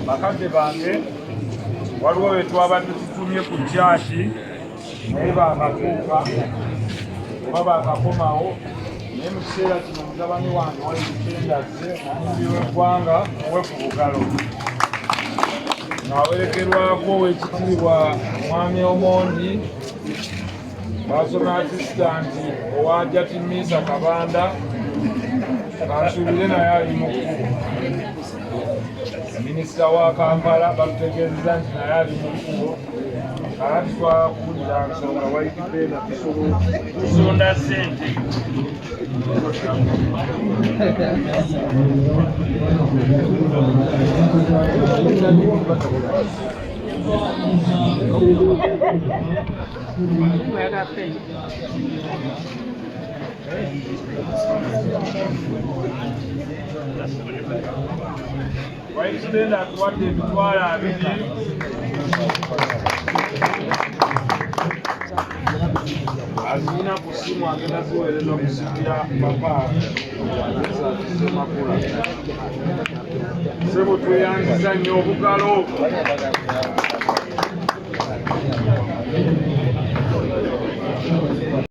bakadde bange waliwo be twabadde tutumye ku kyaki naye baakakuuka oba baakakomawo naye mu kiseera kino mutabani wange wali Benda omubbi w'eggwanga muwe ku bugalo ng'awerekerwako ow'ekitiibwa omwami Omondi National Assistant owa Jatimisa Kabanda kansuubire naye ali mu kkubo. Minisita wa Kampala batutegeezezza nti naye ali mu kkubo kati twakuwulira nsonga wa Ykee Benda tusonda ssente Ykee Benda atuwadde emitwalo 2 azina ku ssimu agenda ziweereza ku ssimu ya papa Semakula. Ssebo tweyanziza nnyo obugalo.